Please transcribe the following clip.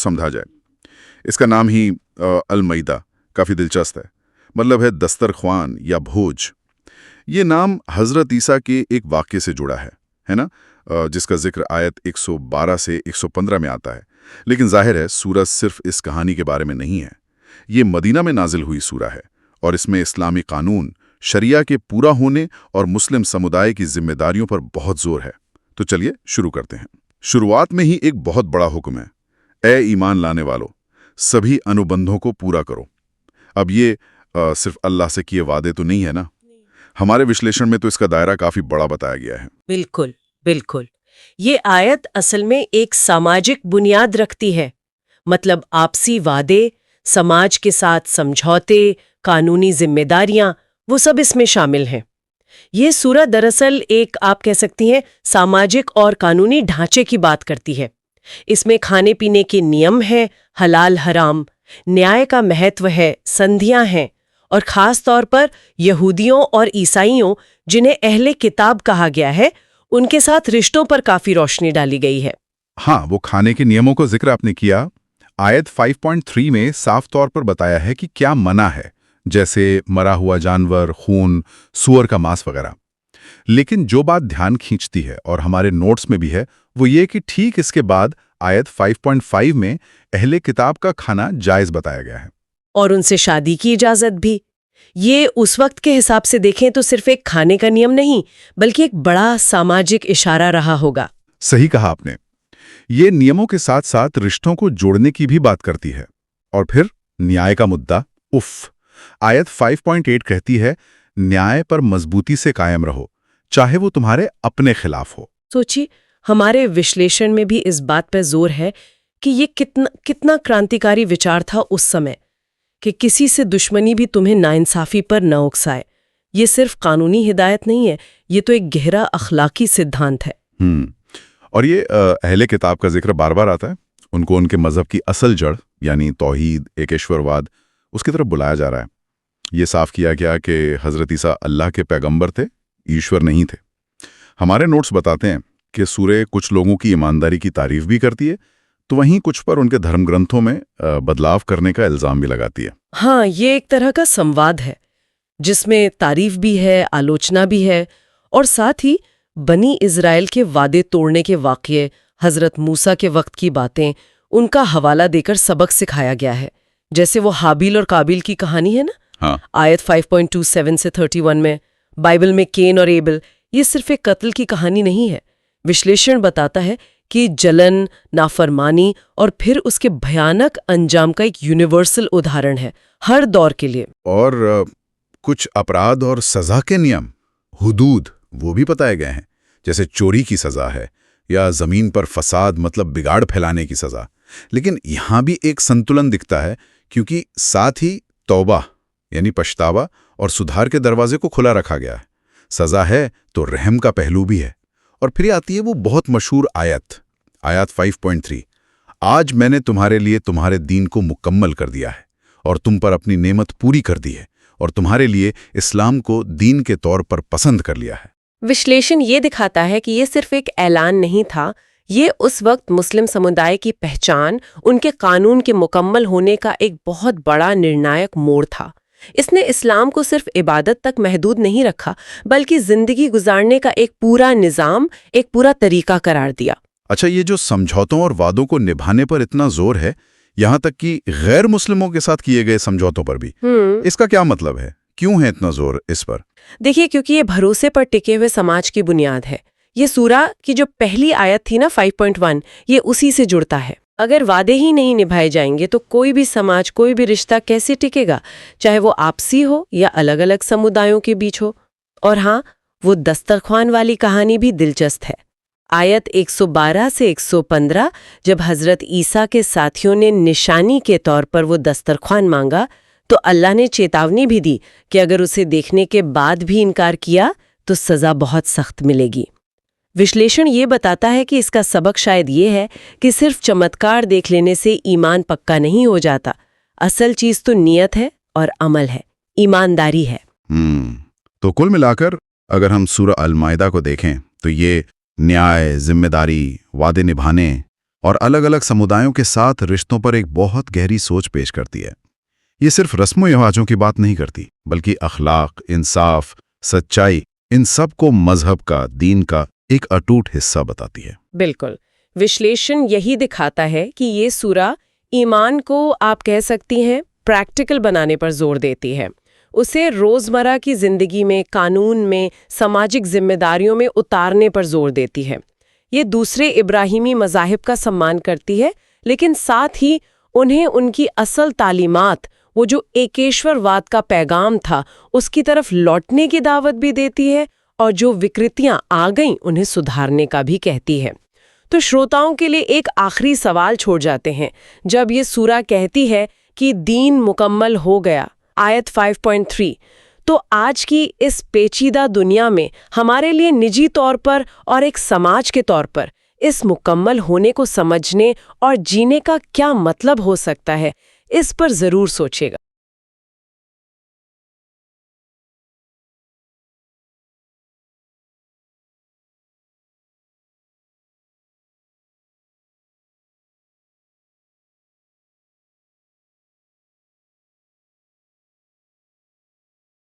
समझा जाए। इसका नाम ही अल-मईदा काफ़ी दिलचस्प है, मतलब है दस्तरख्वान या भोज। ये नाम हज़रत ईसा के एक वाक़ये से जुड़ा है ना? जिसका जिक्र आयत 112 से 115 में आता है। लेकिन जाहिर है सूरह सिर्फ इस कहानी के बारे में नहीं है। ये मदीना में नाजिल हुई सूरह है और इसमें इस्लामी कानून, शरिया के पूरा होने और मुस्लिम समुदाय की जिम्मेदारियों पर बहुत जोर है। तो चलिए शुरू करते हैं। शुरुआत में ही एक बहुत बड़ा हुक्म है, ए ईमान लाने वालों, सभी अनुबंधों को पूरा करो। अब ये सिर्फ अल्लाह से किए वादे तो नहीं है ना? हमारे विश्लेषण में तो इसका दायरा काफी बड़ा बताया गया है। बिल्कुल बिल्कुल। ये आयत असल में एक सामाजिक बुनियाद रखती है, मतलब आपसी वादे, समाज के साथ समझौते, कानूनी जिम्मेदारियां, वो सब इसमें शामिल हैं। ये सूरह दरअसल एक, आप कह सकती हैं, सामाजिक और कानूनी ढांचे की बात करती है। इसमें खाने पीने के नियम हैं, हलाल हराम, न्याय का महत्व है, संधियां हैं, और खास तौर पर यहूदियों और ईसाइयों, जिन्हें अहले किताब कहा गया है, उनके साथ रिश्तों पर काफी रोशनी डाली गई है। हाँ, वो खाने के नियमों को जिक्र आपने किया। आयत 5.3 में साफ तौर पर बताया है कि क्या मना है, जैसे मरा हुआ जानवर, खून, सूअर का मांस वगैरह। लेकिन जो बात ध्यान खींचती है और हमारे नोट्स में भी है, वो ये कि ठीक इसके बाद आयत 5.5 में अहले किताब का खाना जायज बताया गया है, और उनसे शादी की इजाजत भी। ये उस वक्त के हिसाब से देखें तो सिर्फ एक खाने का नियम नहीं, बल्कि एक बड़ा सामाजिक इशारा रहा होगा। सही कहा आपने। ये नियमों के साथ साथ रिश्तों को जोड़ने की भी बात करती है। और फिर न्याय का मुद्दा, उफ। आयत 5.8 कहती है, न्याय पर मजबूती से कायम रहो, चाहे वो तुम्हारे अपने खिलाफ हो। सोचिए, हमारे विश्लेषण में भी इस बात पर जोर है कि ये कितना क्रांतिकारी विचार था उस समय, कि किसी से दुश्मनी भी तुम्हें नाइंसाफी पर न उकसाए। ये सिर्फ कानूनी हिदायत नहीं है, ये तो एक गहरा अखलाकी सिद्धांत है। और ये अहले किताब का जिक्र बार बार आता है। उनको उनके मजहब की असल जड़ यानी तौहीद, एकेश्वरवाद, उसकी तरफ बुलाया जा रहा है। ये साफ किया गया कि हज़रत ईसा अल्लाह के पैगंबर थे, ईश्वर नहीं थे। हमारे नोट्स बताते हैं कि सूरह कुछ लोगों की ईमानदारी की तारीफ भी करती है, तो वहीं कुछ पर उनके धर्म ग्रंथों में बदलाव करने का इल्जाम भी लगाती है। हाँ, ये एक तरह का संवाद है, जिसमें तारीफ भी है, आलोचना भी है, और साथ ही बनी इज़राइल के वादे तोड़ने के वाक़ये, हज़रत मूसा के वक्त की बातें, उनका हवाला देकर सबक सिखाया गया है। जैसे वो हाबिल और काबिल की कहानी है ना, हाँ। आयत 5.27 से 31 में। बाइबल में केन और एबल, ये सिर्फ एक कत्ल की कहानी नहीं है। विश्लेषण बताता है कि जलन, नाफरमानी और फिर उसके भयानक अंजाम का एक यूनिवर्सल उदाहरण है हर दौर के लिए। और कुछ अपराध और सजा के नियम, हुदूद, वो भी बताए गए हैं। जैसे चोरी की सजा है या जमीन पर फसाद मतलब बिगाड़ फैलाने की सजा। लेकिन यहां भी एक संतुलन दिखता है, क्योंकि साथ ही तौबा यानी पछतावा और सुधार के दरवाजे को खुला रखा गया है। सजा है तो रहम का पहलू भी है। और फिर आती है वो बहुत मशहूर आयत 5.3, आज मैंने तुम्हारे लिए तुम्हारे दीन को मुकम्मल कर दिया है और तुम पर अपनी नेमत पूरी कर दी है और तुम्हारे लिए इस्लाम को दीन के तौर पर पसंद कर लिया है। विश्लेषण ये दिखाता है कि ये सिर्फ एक ऐलान नहीं था, ये उस वक्त मुस्लिम समुदाय की पहचान, उनके कानून के मुकम्मल होने का एक बहुत बड़ा निर्णायक मोड़ था। इसने इस्लाम को सिर्फ इबादत तक महदूद नहीं रखा, बल्कि जिंदगी गुजारने का एक पूरा निज़ाम, एक पूरा तरीका करार दिया। अच्छा, ये जो समझौतों और वादों को निभाने पर इतना जोर है, यहाँ तक कि गैर मुस्लिमों के साथ किए गए समझौतों पर भी, इसका क्या मतलब है? क्यों है इतना जोर इस पर? देखिए, क्योंकि ये भरोसे पर टिके हुए समाज की बुनियाद है। ये सूरह की जो पहली आयत थी ना 5.1, ये उसी से जुड़ता है। अगर वादे ही नहीं निभाए जाएंगे तो कोई भी समाज, कोई भी रिश्ता कैसे टिकेगा, चाहे वो आपसी हो या अलग अलग समुदायों के बीच हो। और हाँ, वो दस्तरख्वान वाली कहानी भी दिलचस्प है। आयत 112 से 115, जब हज़रत ईसा के साथियों ने निशानी के तौर पर वो दस्तरख्वान मांगा, तो अल्लाह ने चेतावनी भी दी कि अगर उसे देखने के बाद भी इनकार किया तो सज़ा बहुत सख्त मिलेगी। विश्लेषण ये बताता है कि इसका सबक शायद ये है कि सिर्फ चमत्कार देख लेने से ईमान पक्का नहीं हो जाता। असल चीज़ तो नियत है और अमल है, ईमानदारी है। तो कुल मिलाकर अगर हम सूरह अल-माइदा को देखें तो ये न्याय, जिम्मेदारी, वादे निभाने और अलग-अलग समुदायों के साथ रिश्तों पर एक बहुत गहरी सोच पेश करती है। ये सिर्फ रस्म-व-रिवाजों की बात नहीं करती, बल्कि अखलाक, इंसाफ, सच्चाई, इन सब को मजहब का, दीन का एक अटूट हिस्सा बताती है। बिल्कुल, विश्लेषण यही दिखाता है कि ये सूरा ईमान को आप कह सकती हैं प्रैक्टिकल बनाने पर जोर देती है। उसे रोजमर्रा की जिंदगी में, कानून में, सामाजिक जिम्मेदारियों में उतारने पर जोर देती है। ये दूसरे इब्राहिमी मज़ाहिब का सम्मान करती है, लेकिन साथ ही उन्हें उनकी असल तालीमात, वो जो एकेश्वरवाद का पैगाम था, उसकी तरफ लौटने की दावत भी देती है और जो विकृतियां आ गईं उन्हें सुधारने का भी कहती है। तो श्रोताओं के लिए एक आखिरी सवाल छोड़ जाते हैं। जब ये सूरा कहती है कि दीन मुकम्मल हो गया, आयत 5.3, तो आज की इस पेचीदा दुनिया में हमारे लिए निजी तौर पर और एक समाज के तौर पर इस मुकम्मल होने को समझने और जीने का क्या मतलब हो सकता है, इस पर जरूर सोचेगा।